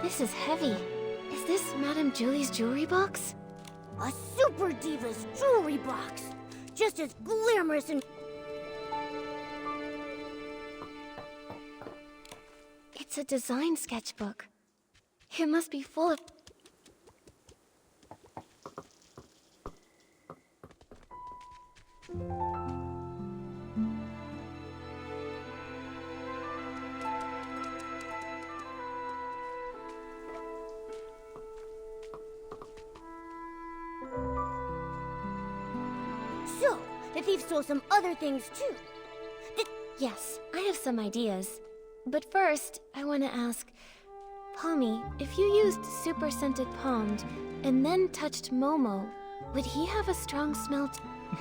This is heavy. Is this Madame Julie's jewelry box? A super diva's jewelry box! Just as glamorous and... It's a design sketchbook. It must be full of... So, the thief stole some other things too. Yes, I have some ideas. But first, I want to ask... Palmy, if you used Super Scented Pond and then touched Momo, would he have a strong smell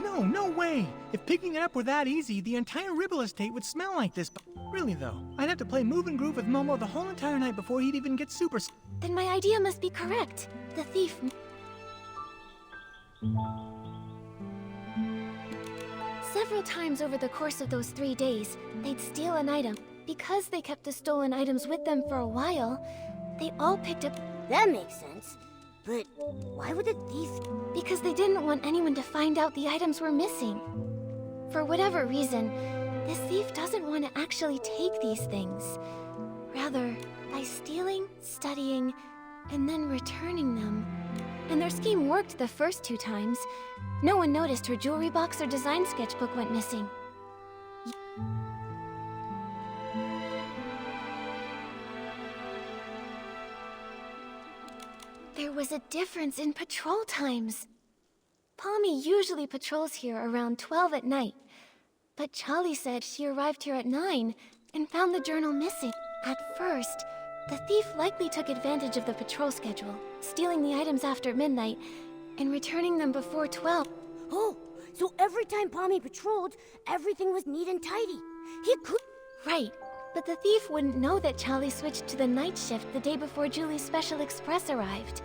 No, no way! If picking it up were that easy, the entire Ribble estate would smell like this. But really though, I'd have to play Move and Groove with Momo the whole entire night before he'd even get super... Then my idea must be correct. The thief... Several times over the course of those 3 days, they'd steal an item. Because they kept the stolen items with them for a while, they all picked up... That makes sense. But why would the thief... Because they didn't want anyone to find out the items were missing. For whatever reason, this thief doesn't want to actually take these things. Rather, by stealing, studying, and then returning them. And their scheme worked the first 2 times. No one noticed her jewelry box or design sketchbook went missing. There was a difference in patrol times. Palmy usually patrols here around 12 at night, but Charlie said she arrived here at 9 and found the journal missing. At first, the thief likely took advantage of the patrol schedule, stealing the items after midnight and returning them before 12. Oh, so every time Palmy patrolled, everything was neat and tidy. He could... Right, but the thief wouldn't know that Charlie switched to the night shift the day before Julie's special express arrived.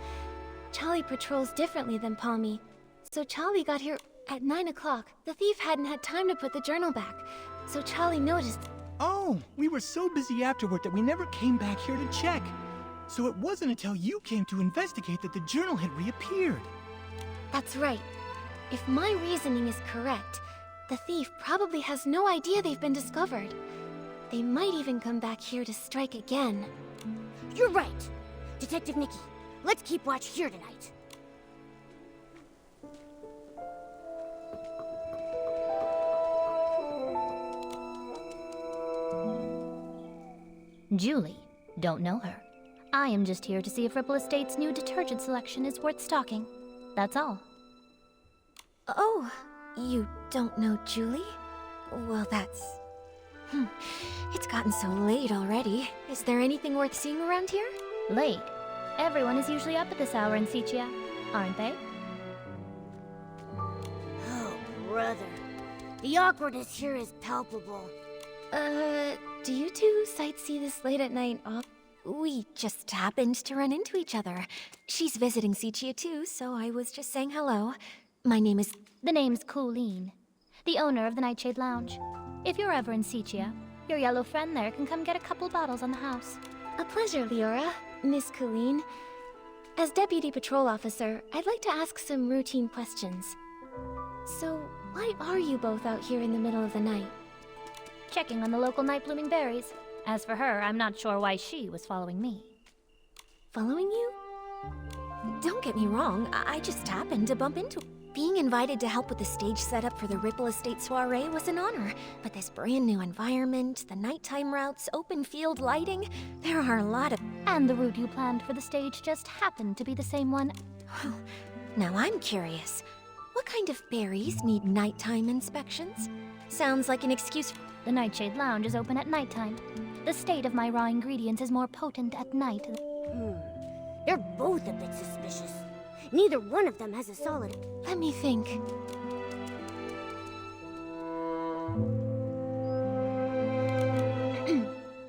Charlie patrols differently than Palmy, so Charlie got here at 9 o'clock. The thief hadn't had time to put the journal back, so Charlie noticed... Oh, we were so busy afterward that we never came back here to check. So it wasn't until you came to investigate that the journal had reappeared. That's right. If my reasoning is correct, the thief probably has no idea they've been discovered. They might even come back here to strike again. You're right. Detective Nikki, let's keep watch here tonight. Julie. Don't know her. I am just here to see if Ripple Estate's new detergent selection is worth stocking. That's all. Oh, you don't know Julie? Well, that's... It's gotten so late already. Is there anything worth seeing around here? Late. Everyone is usually up at this hour in Sichia, aren't they? Oh, brother. The awkwardness here is palpable. Do you two sightsee this late at night off? We just happened to run into each other. She's visiting Sichia too, so I was just saying hello. My name is... The name's Colleen, the owner of the Nightshade Lounge. If you're ever in Sichia, your yellow friend there can come get a couple bottles on the house. A pleasure, Leora, Miss Colleen. As Deputy Patrol Officer, I'd like to ask some routine questions. So, why are you both out here in the middle of the night? Checking on the local night-blooming berries. As for her, I'm not sure why she was following me. Following you? Don't get me wrong, I just happened to bump into... Being invited to help with the stage setup for the Ripple Estate soiree was an honor, but this brand new environment, the nighttime routes, open field lighting, there are a lot of... And the route you planned for the stage just happened to be the same one. Now I'm curious. What kind of berries need nighttime inspections? Sounds like an excuse... The Nightshade Lounge is open at nighttime. The state of my raw ingredients is more potent at night. They're both a bit suspicious. Neither one of them has a solid... Let me think.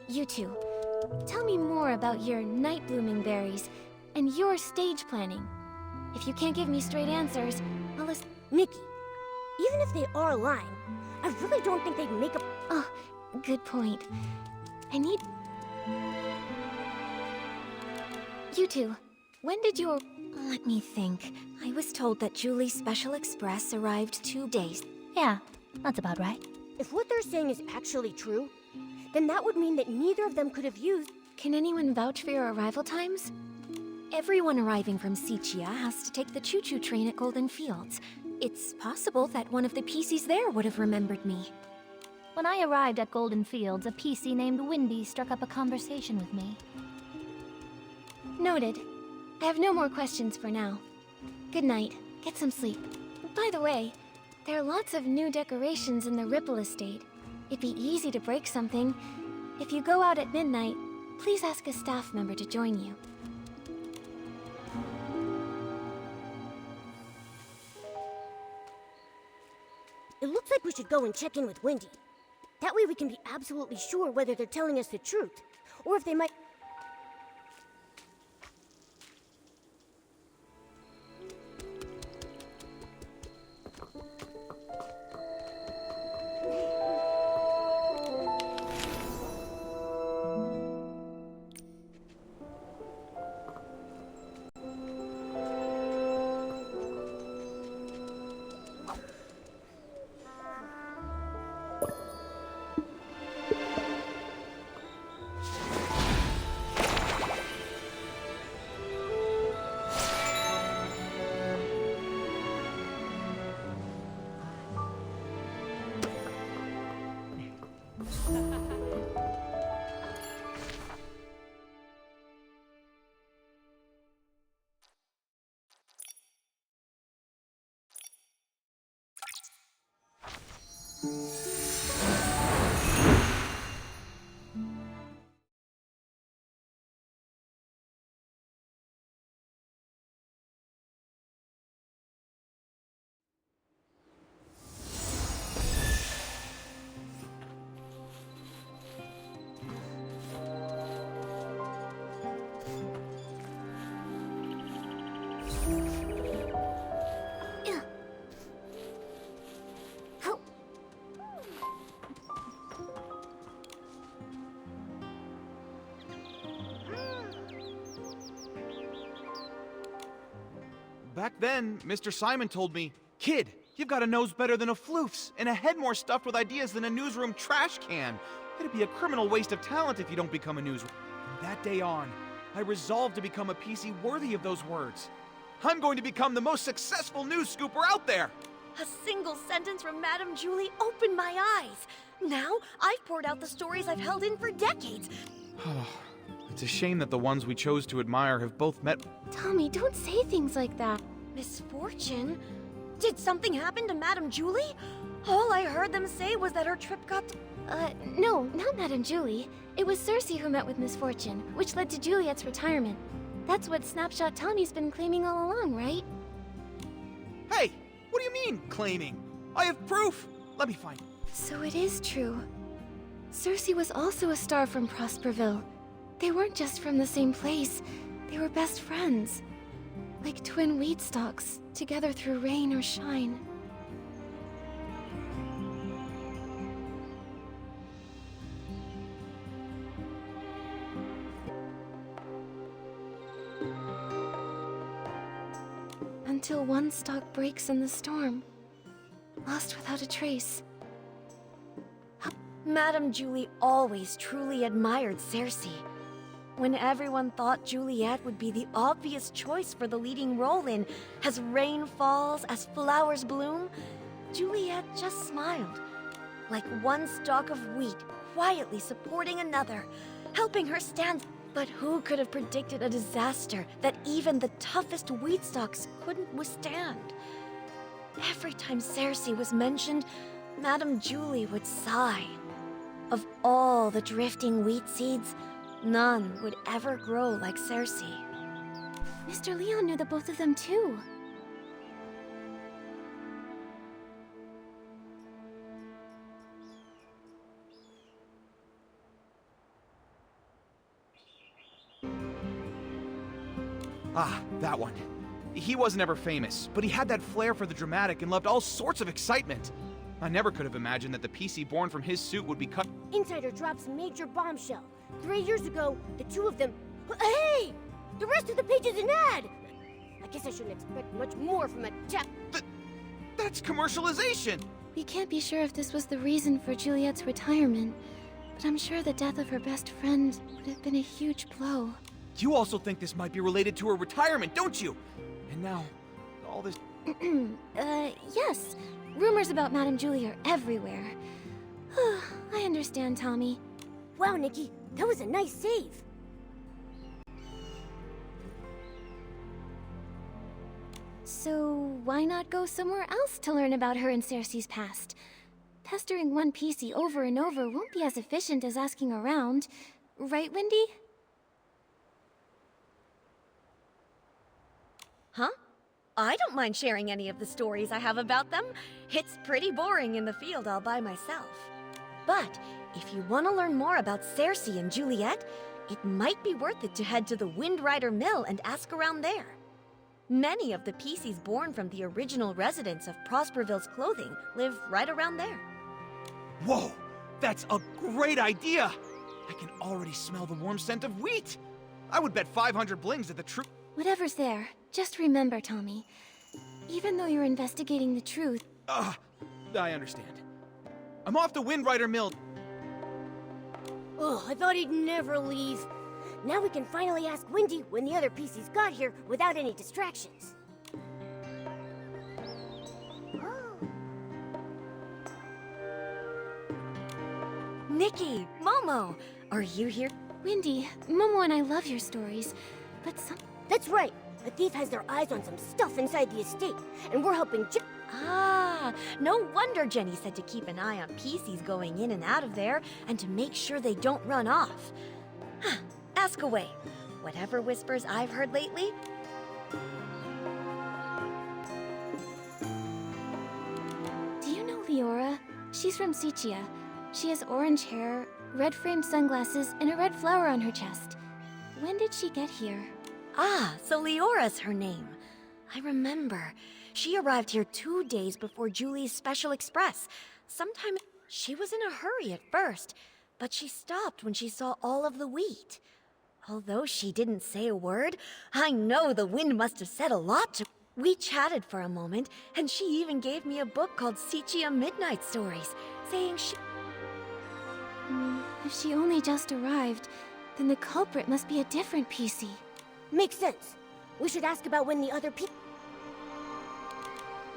You two, tell me more about your night-blooming berries and your stage planning. If you can't give me straight answers, I'll listen... Nikki, even if they are lying, I really don't think they'd make a... Oh, good point. I need... you two. When did your... Let me think. I was told that Julie's Special Express arrived 2 days. Yeah, that's about right. If what they're saying is actually true, then that would mean that neither of them could have used... Can anyone vouch for your arrival times? Everyone arriving from Sichia has to take the choo-choo train at Golden Fields. It's possible that one of the PCs there would have remembered me. When I arrived at Golden Fields, a PC named Windy struck up a conversation with me. Noted. I have no more questions for now. Good night. Get some sleep. By the way, there are lots of new decorations in the Ripple Estate. It'd be easy to break something. If you go out at midnight, please ask a staff member to join you. It looks like we should go and check in with Wendy. That way we can be absolutely sure whether they're telling us the truth, or if they might... Back then, Mr. Simon told me, "Kid, you've got a nose better than a floof's, and a head more stuffed with ideas than a newsroom trash can. It'd be a criminal waste of talent if you don't become a newsroom." From that day on, I resolved to become a PC worthy of those words. I'm going to become the most successful news scooper out there! A single sentence from Madame Julie opened my eyes. Now, I've poured out the stories I've held in for decades. It's a shame that the ones we chose to admire have both met... Tommy, don't say things like that. Misfortune? Did something happen to Madame Julie? All I heard them say was that her trip got... No, not Madame Julie. It was Cersei who met with misfortune, which led to Juliet's retirement. That's what Snapshot Tommy's been claiming all along, right? Hey, what do you mean, claiming? I have proof! Let me find... So it is true. Cersei was also a star from Prosperville. They weren't just from the same place, they were best friends. Like twin weed stalks, together through rain or shine. Until one stalk breaks in the storm, lost without a trace. Madame Julie always truly admired Cersei. When everyone thought Juliet would be the obvious choice for the leading role in As Rain Falls, As Flowers Bloom, Juliet just smiled, like one stalk of wheat quietly supporting another, helping her stand. But who could have predicted a disaster that even the toughest wheat stalks couldn't withstand? Every time Cersei was mentioned, Madame Julie would sigh. Of all the drifting wheat seeds, none would ever grow like Cersei. Mr. Leon knew the both of them too. Ah, that one. He wasn't ever famous, but he had that flair for the dramatic and loved all sorts of excitement. I never could have imagined that the PC born from his suit would be cut... Insider drops a major bombshell. 3 years ago, the two of them... Hey! The rest of the page is an ad! I guess I shouldn't expect much more from a tap. That's commercialization! We can't be sure if this was the reason for Juliet's retirement, but I'm sure the death of her best friend would have been a huge blow. You also think this might be related to her retirement, don't you? And now, all this... Yes. Rumors about Madame Julie are everywhere. I understand, Tommy. Wow, Nikki, that was a nice save. So, why not go somewhere else to learn about her and Cersei's past? Pestering one PC over and over won't be as efficient as asking around. Right, Wendy? Huh? I don't mind sharing any of the stories I have about them. It's pretty boring in the field all by myself. But if you want to learn more about Cersei and Juliet, it might be worth it to head to the Windrider Mill and ask around there. Many of the PCs born from the original residents of Prosperville's clothing live right around there. Whoa! That's a great idea! I can already smell the warm scent of wheat! I would bet 500 blings that the truth... Whatever's there, just remember, Tommy. Even though you're investigating the truth... I understand. I'm off to Windrider Mill. Ugh, I thought he'd never leave. Now we can finally ask Wendy when the other PCs got here without any distractions. Nikki, Momo, are you here? Wendy, Momo and I love your stories, but That's right. The thief has their eyes on some stuff inside the estate, and we're helping Ah, no wonder Jenny said to keep an eye on PCs going in and out of there, and to make sure they don't run off. Ask away. Whatever whispers I've heard lately. do you know Leora? She's from Sichia. She has orange hair, red-framed sunglasses, and a red flower on her chest. When did she get here? Ah, so Leora's her name. I remember. She arrived here 2 days before Julie's Special Express. Sometime she was in a hurry at first, but she stopped when she saw all of the wheat. Although she didn't say a word, I know the wind must have said a lot to... We chatted for a moment, and she even gave me a book called Sichia Midnight Stories, saying she... If she only just arrived, then the culprit must be a different PC. Makes sense. We should ask about when the other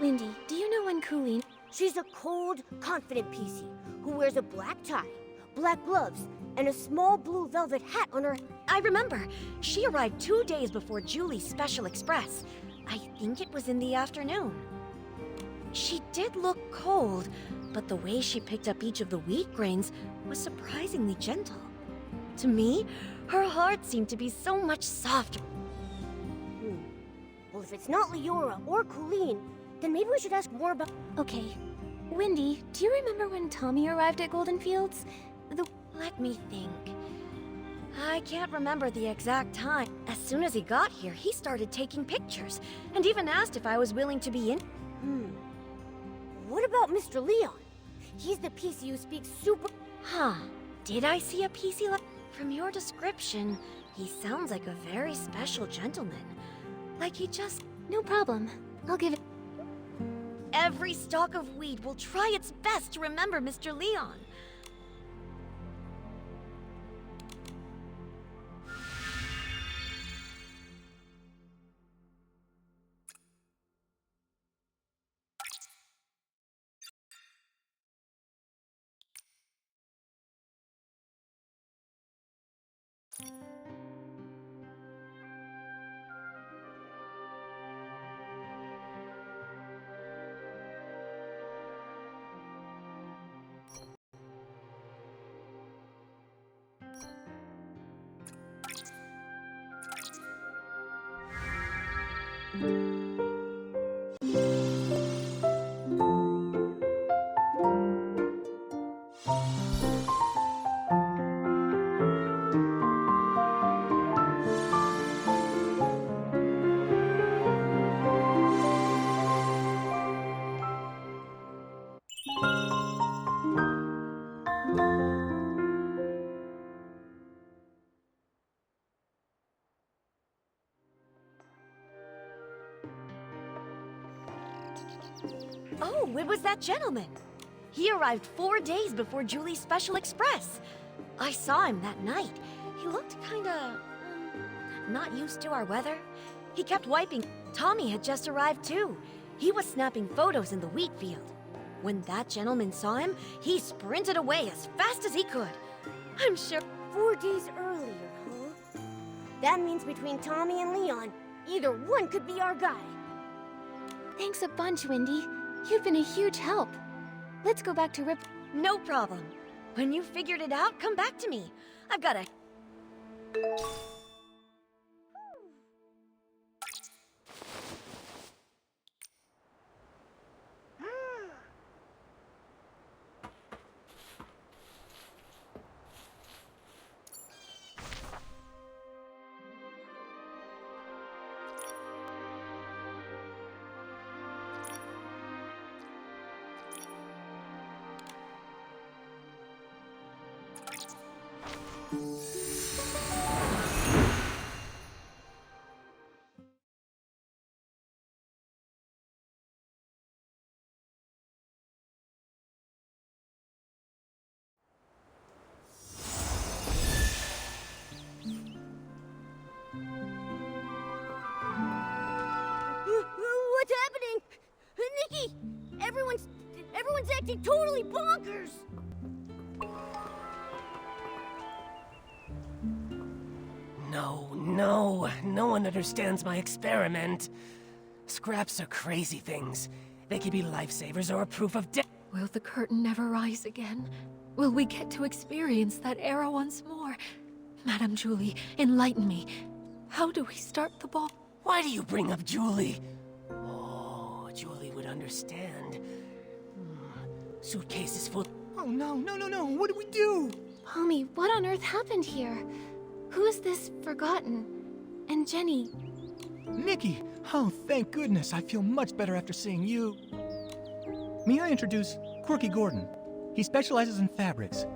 Wendy, do you know when Colleen... She's a cold, confident PC who wears a black tie, black gloves, and a small blue velvet hat on her... I remember. She arrived 2 days before Julie's Special Express. I think it was in the afternoon. She did look cold, but the way she picked up each of the wheat grains was surprisingly gentle. To me, her heart seemed to be so much softer. Well, if it's not Leora or Colleen, then maybe we should ask more about... Okay. Wendy, do you remember when Tommy arrived at Golden Fields? Let me think. I can't remember the exact time. As soon as he got here, he started taking pictures, and even asked if I was willing to be in. What about Mr. Leon? He's the PC who speaks super... Huh. Did I see a PC like... From your description, he sounds like a very special gentleman. Like he just... No problem. I'll give it... Every stalk of wheat will try its best to remember Mr. Leon. it was that gentleman. He arrived 4 days before Julie's Special Express. I saw him that night. He looked kinda... not used to our weather. He kept wiping. Tommy had just arrived too. He was snapping photos in the wheat field. When that gentleman saw him, he sprinted away as fast as he could. I'm sure... 4 days earlier, huh? That means between Tommy and Leon, either one could be our guy. Thanks a bunch, Wendy. You've been a huge help. Let's go back to Rip... No problem. When you figured it out, come back to me. I've got a... What's happening? Nikki! Everyone's acting totally bonkers! No one understands my experiment. Scraps are crazy things. They could be lifesavers or a proof of death. Will the curtain never rise again? Will we get to experience that era once more? Madame Julie, enlighten me. How do we start the ball? Why do you bring up Julie? Oh, Julie would understand. Suitcase is full. Oh no, what do we do? Homie, what on earth happened here? Who is this Forgotten? And Jenny? Nikki! Oh, thank goodness. I feel much better after seeing you. May I introduce Quirky Gordon? He specializes in fabrics.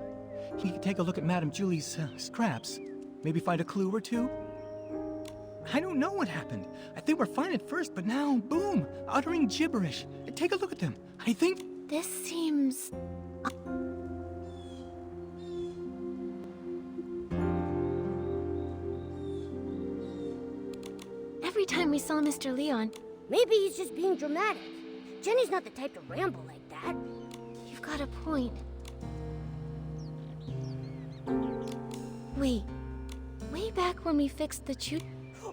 He can take a look at Madame Julie's scraps. Maybe find a clue or two. I don't know what happened. I think we're fine at first, but now, boom, uttering gibberish. Take a look at them. I think... This seems... Every time we saw Mr. Leon, Maybe he's just being dramatic. Jenny's not the type to ramble like that. you've got a point. Wait. Way back when we fixed the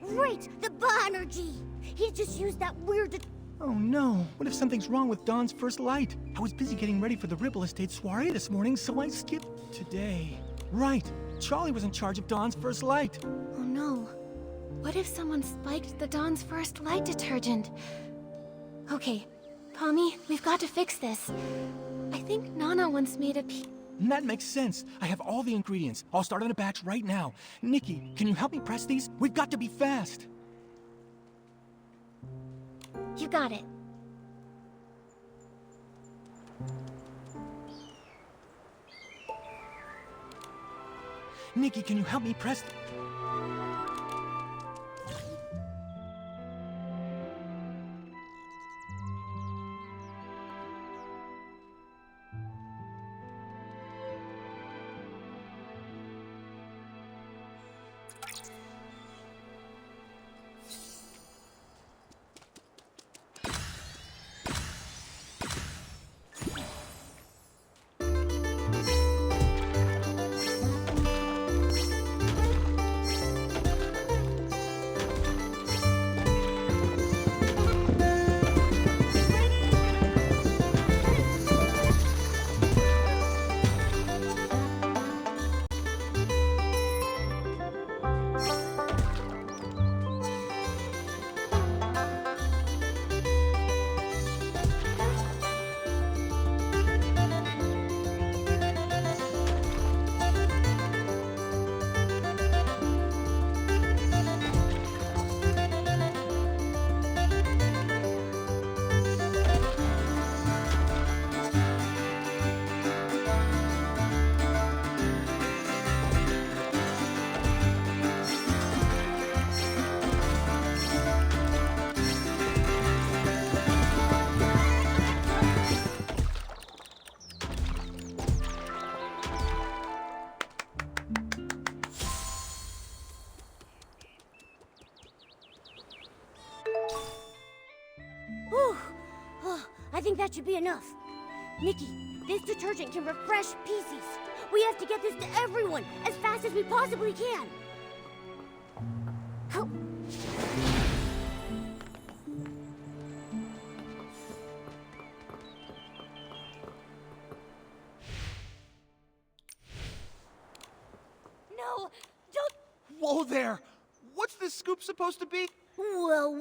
Right! The Banerjee! He just used that weird... Oh no, what if something's wrong with Dawn's first light? I was busy getting ready for the Ripple Estate soiree this morning, so I skipped today. Right, Charlie was in charge of Dawn's first light. Oh no. What if someone spiked the Dawn's first light detergent? Okay, Pommy, we've got to fix this. I think Nana once made a And that makes sense. I have all the ingredients. I'll start on a batch right now. Nikki, can you help me press these? We've got to be fast. You got it. Nikki, can you help me press... think that should be enough. Nikki, this detergent can refresh PCs. We have to get this to everyone as fast as we possibly can. Oh. No, don't... Whoa there! What's this scoop supposed to be? Well.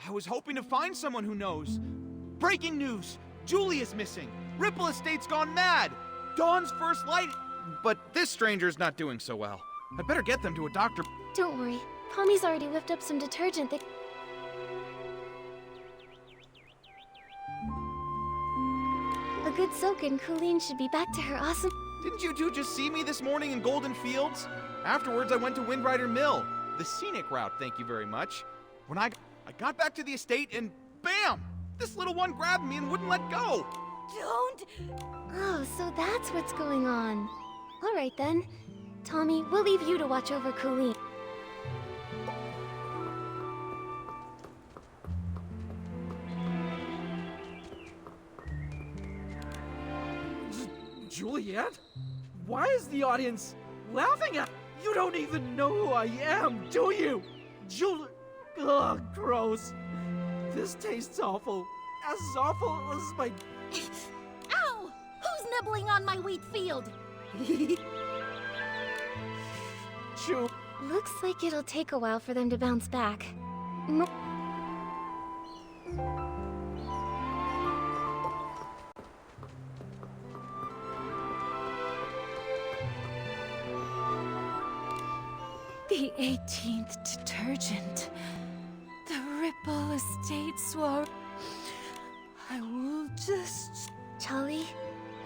I was hoping to find someone who knows. Breaking news! Julie is missing! Ripple Estate's gone mad! Dawn's first light... But this stranger's not doing so well. I'd better get them to a doctor. Don't worry. Palmy's already whipped up some detergent that... A good soak and Colleen should be back to her awesome... Didn't you two just see me this morning in Golden Fields? Afterwards, I went to Windrider Mill. The scenic route, thank you very much. When I got back to the estate and bam! This little one grabbed me and wouldn't let go. Don't... Oh, so that's what's going on. All right then. Tommy, we'll leave you to watch over Colleen. Juliet? Why is the audience laughing at... You don't even know who I am, do you? Ugh, gross. This tastes awful. As awful as my... Ow! Who's nibbling on my wheat field? Chew. Looks like it'll take a while for them to bounce back. The 18th detergent. The Ripple Estate swore. I will just... Charlie,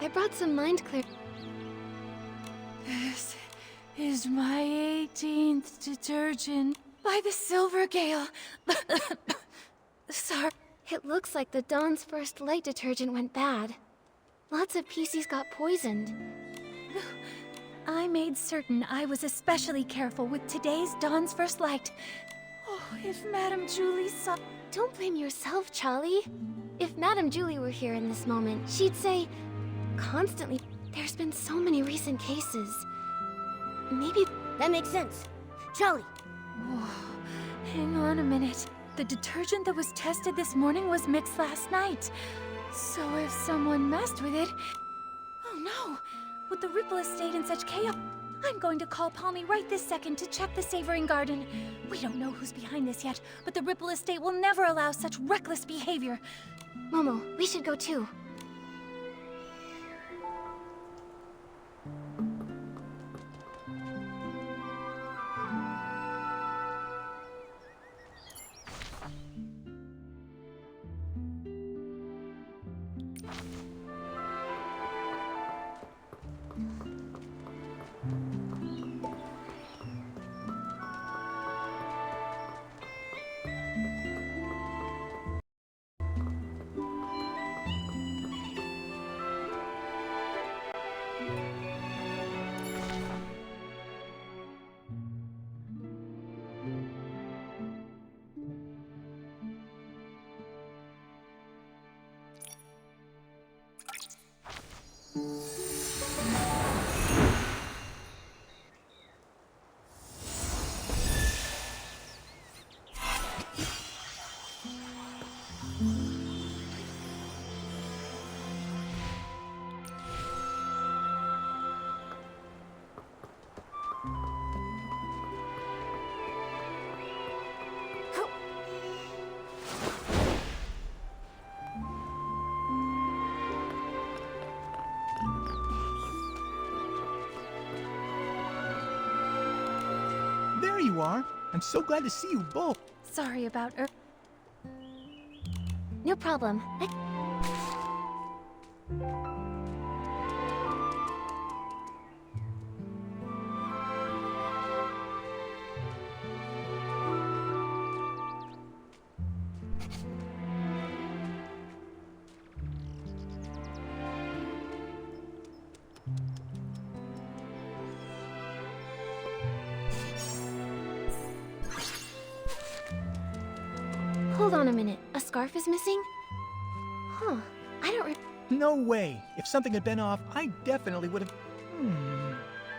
I brought some mind clear... This is my 18th detergent by the Silver Gale. Sorry. It looks like the Dawn's first light detergent went bad. Lots of PCs got poisoned. I made certain I was especially careful with today's Dawn's First Light. Oh, if Madame Julie saw... Don't blame yourself, Charlie. If Madame Julie were here in this moment, she'd say... Constantly, there's been so many recent cases. Maybe... That makes sense. Charlie. Whoa, hang on a minute. The detergent that was tested this morning was mixed last night. So if someone messed with it... Oh no! With the Ripple Estate in such chaos... I'm going to call Palmy right this second to check the Savoring Garden. We don't know who's behind this yet, but the Ripple Estate will never allow such reckless behavior. Momo, we should go too. There you are. I'm so glad to see you both. Sorry about No problem. Hold on a minute. A scarf is missing? Huh. I don't No way. If something had been off, I definitely would have...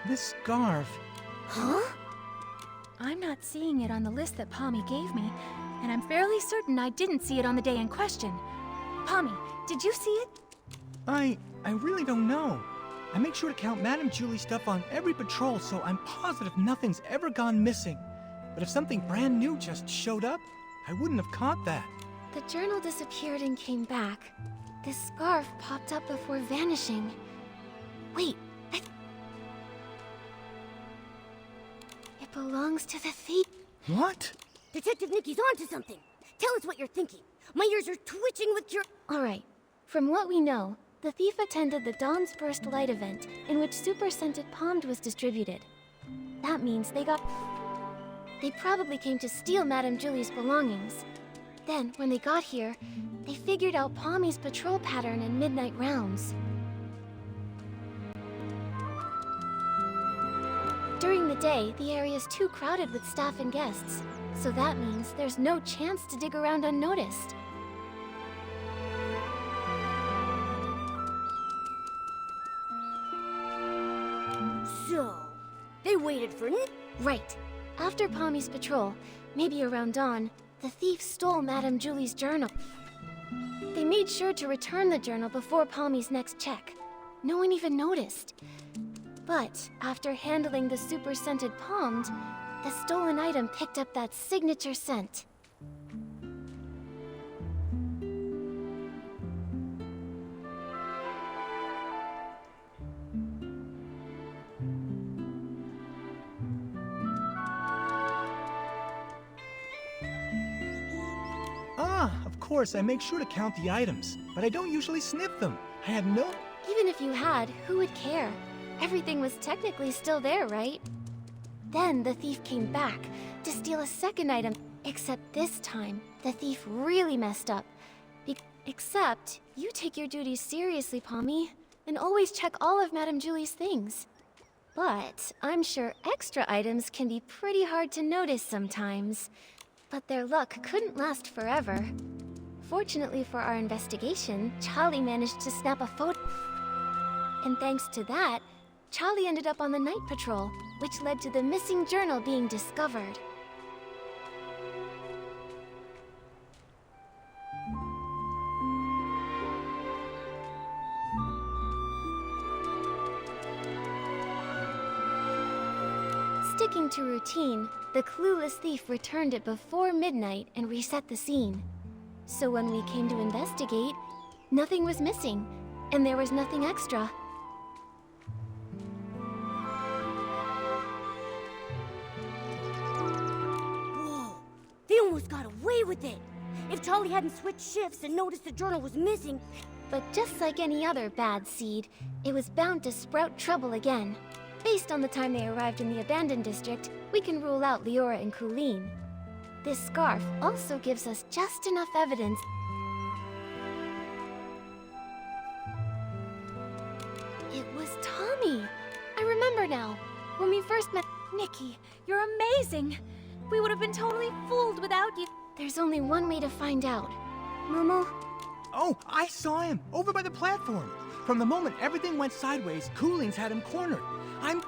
This scarf... Huh? I'm not seeing it on the list that Pommy gave me, and I'm fairly certain I didn't see it on the day in question. Pommy, did you see it? I really don't know. I make sure to count Madame Julie's stuff on every patrol, so I'm positive nothing's ever gone missing. But if something brand new just showed up, I wouldn't have caught that. The journal disappeared and came back. This scarf popped up before vanishing. Wait, it belongs to the thief. What? Detective Nikki's onto something. Tell us what you're thinking. My ears are twitching with All right. From what we know, the thief attended the Dawn's First Light event, in which super scented pomade was distributed. That means they probably came to steal Madame Julie's belongings. Then, when they got here, they figured out Pommy's patrol pattern and midnight rounds. During the day, the area's too crowded with staff and guests, so that means there's no chance to dig around unnoticed. So, they waited for Right. After Pommy's patrol, maybe around dawn, the thief stole Madame Julie's journal. They made sure to return the journal before Pommy's next check. No one even noticed. But after handling the super scented pomade, the stolen item picked up that signature scent. Of course, I make sure to count the items, but I don't usually sniff them. I had no... Even if you had, who would care? Everything was technically still there, right? Then the thief came back to steal a second item, except this time, the thief really messed up. Except, you take your duties seriously, Pommy, and always check all of Madame Julie's things. But I'm sure extra items can be pretty hard to notice sometimes. But their luck couldn't last forever. Fortunately for our investigation, Charlie managed to snap a photo. And thanks to that, Charlie ended up on the night patrol, which led to the missing journal being discovered. Sticking to routine, the clueless thief returned it before midnight and reset the scene. So when we came to investigate, nothing was missing, and there was nothing extra. Whoa! They almost got away with it! If Charlie hadn't switched shifts and noticed the journal was missing... But just like any other bad seed, it was bound to sprout trouble again. Based on the time they arrived in the abandoned district, we can rule out Leora and Colleen. This scarf also gives us just enough evidence. It was Tommy! I remember now. When we first met... Nikki, you're amazing! We would have been totally fooled without you. There's only one way to find out. Momo? Oh, I saw him! Over by the platform! From the moment everything went sideways, Cooling's had him cornered. I'm...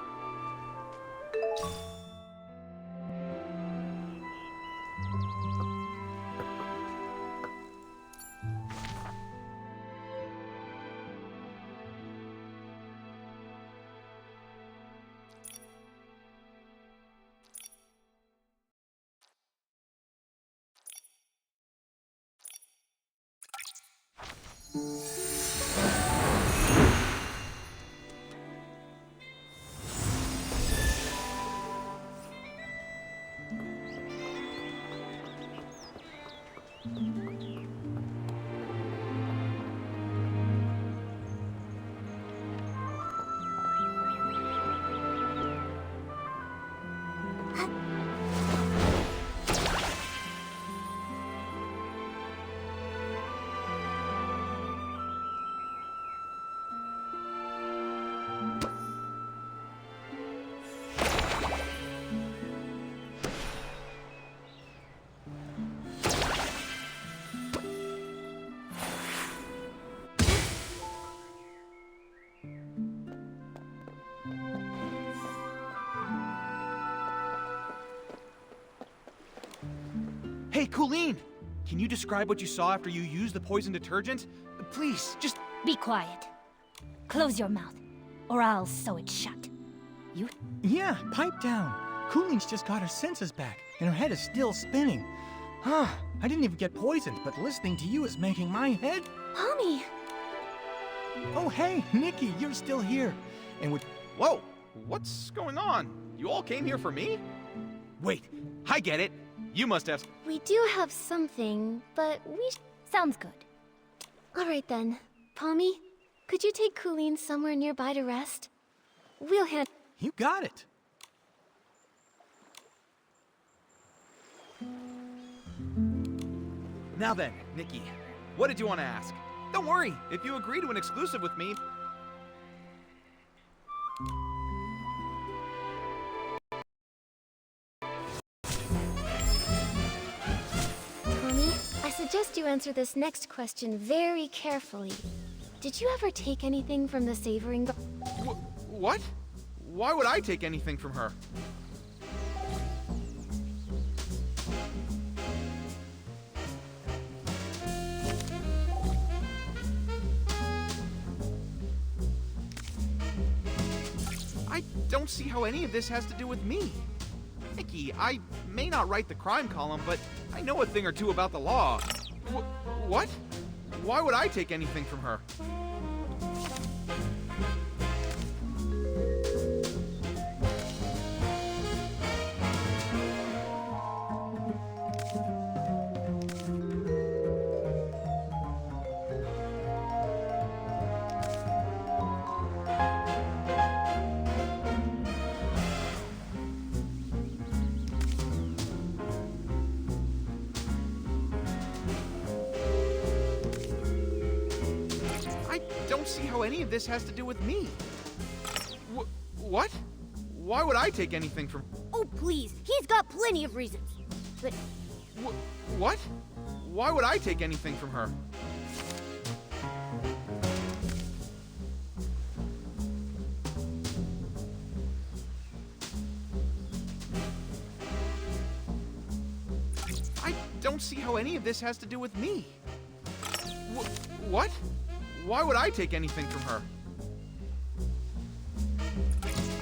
Hey, Colleen! Can you describe what you saw after you used the poison detergent? Please, just... Be quiet. Close your mouth, or I'll sew it shut. You? Yeah, pipe down. Cooleen's just got her senses back, and her head is still spinning. Huh, I didn't even get poisoned, but listening to you is making my head... Mommy! Oh, hey, Nikki, you're still here. And with... Whoa! What's going on? You all came here for me? Wait, I get it. You must have... We do have something, but we... Sounds good. Alright then. Palmy, could you take Colleen somewhere nearby to rest? We'll hand... You got it. Now then, Nikki, what did you want to ask? Don't worry, if you agree to an exclusive with me... Palmy, I suggest you answer this next question very carefully. Did you ever take anything from the savoring... What? Why would I take anything from her? I don't see how any of this has to do with me. Nikki, I may not write the crime column, but I know a thing or two about the law. What? Why would I take anything from her? I don't see how any of this has to do with me. What? Why would I take anything from... Oh, please. He's got plenty of reasons. But What? Why would I take anything from her? I don't see how any of this has to do with me. What? Why would I take anything from her?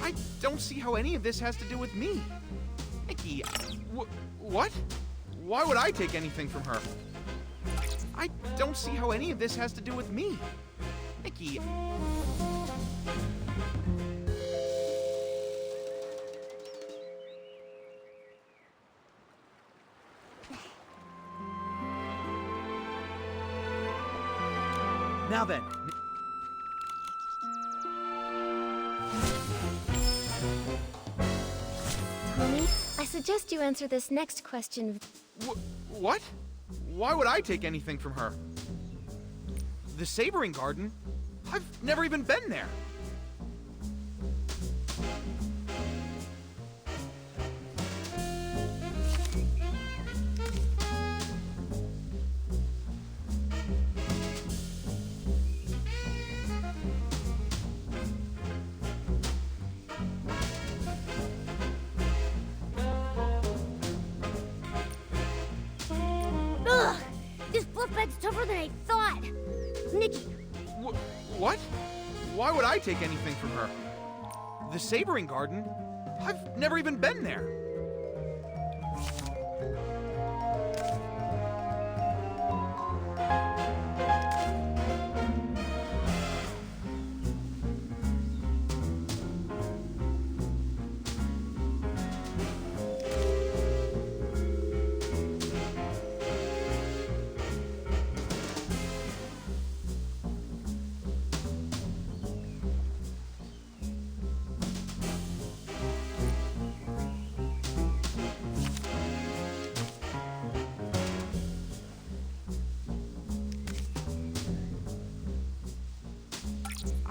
I don't see how any of this has to do with me. Nikki, what? Why would I take anything from her? I don't see how any of this has to do with me. Nikki... Now then... Tommy, I suggest you answer this next question. What? Why would I take anything from her? The Sabering Garden? I've never even been there. ugh! This fluff bag's tougher than I thought. Nikki, What? Why would I take anything from her? The Sabering Garden? I've never even been there.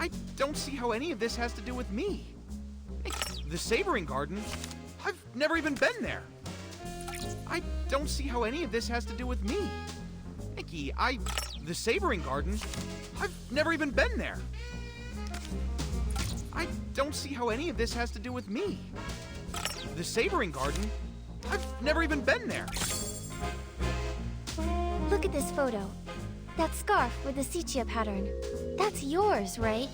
I don't see how any of this has to do with me. The Sabering Garden? I've never even been there. I don't see how any of this has to do with me. Nikki, The Sabering Garden? I've never even been there. I don't see how any of this has to do with me. The Sabering Garden? I've never even been there. look at this photo. That scarf with the sepia pattern. That's yours, right?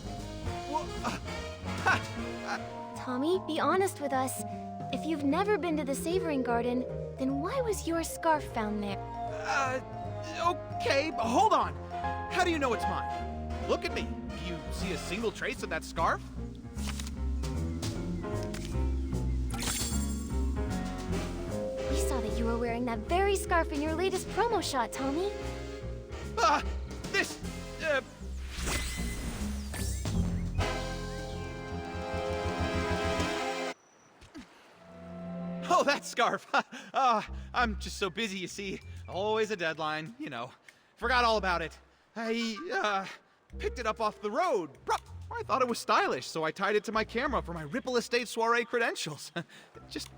Tommy, be honest with us. If you've never been to the Savoring Garden, then why was your scarf found there? Okay, but hold on. How do you know it's mine? Look at me. Do you see a single trace of that scarf? We saw that you were wearing that very scarf in your latest promo shot, Tommy. This, Oh, that scarf. I'm just so busy, you see. Always a deadline, you know. Forgot all about it. I picked it up off the road. I thought it was stylish, so I tied it to my camera for my Ripple Estate soiree credentials. Just...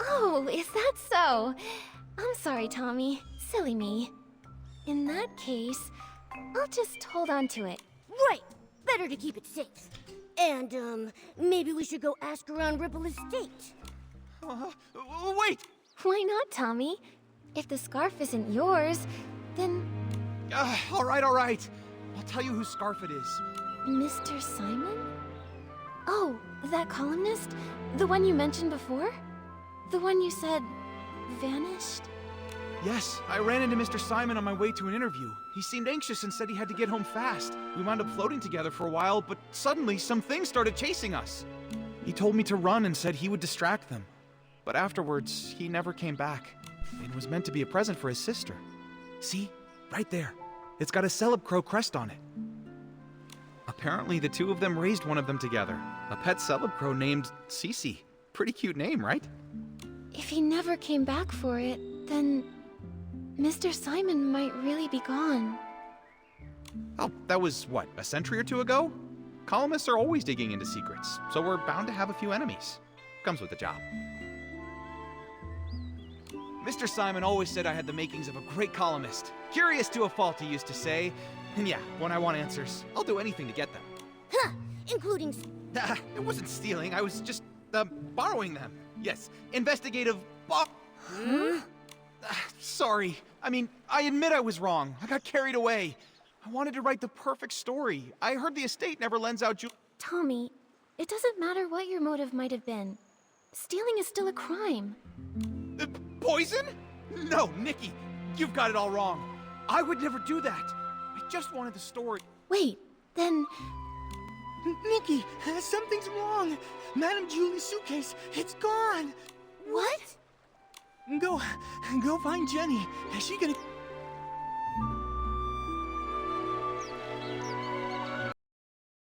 Oh, is that so? I'm sorry, Tommy. Silly me. In that case, I'll just hold on to it. Right! Better to keep it safe. And, maybe we should go ask around Ripple Estate. Wait! Why not, Tommy? If the scarf isn't yours, then... All right. I'll tell you whose scarf it is. Mr. Simon? Oh, that columnist? The one you mentioned before? The one you said... vanished? Yes, I ran into Mr. Simon on my way to an interview. He seemed anxious and said he had to get home fast. We wound up floating together for a while, but suddenly some things started chasing us. He told me to run and said he would distract them. But afterwards, he never came back. It was meant to be a present for his sister. See? Right there. It's got a Celeb Crow crest on it. Apparently, the two of them raised one of them together. A pet Celeb Crow named Cece. Pretty cute name, right? If he never came back for it, then... Mr. Simon might really be gone. Oh, that was, what, a century or two ago? Columnists are always digging into secrets, so we're bound to have a few enemies. Comes with the job. Mr. Simon always said I had the makings of a great columnist. Curious to a fault, he used to say. And yeah, when I want answers, I'll do anything to get them. Huh! Including... It wasn't stealing, I was just, borrowing them. Yes, investigative... Huh? Sorry. I mean, I admit I was wrong. I got carried away. I wanted to write the perfect story. I heard the estate never lends out Tommy, it doesn't matter what your motive might have been. Stealing is still a crime. Poison? No, Nikki, you've got it all wrong. I would never do that. I just wanted the story. Wait, then... Nikki, something's wrong. Madame Julie's suitcase, it's gone. What? Go find Jenny. Is she gonna...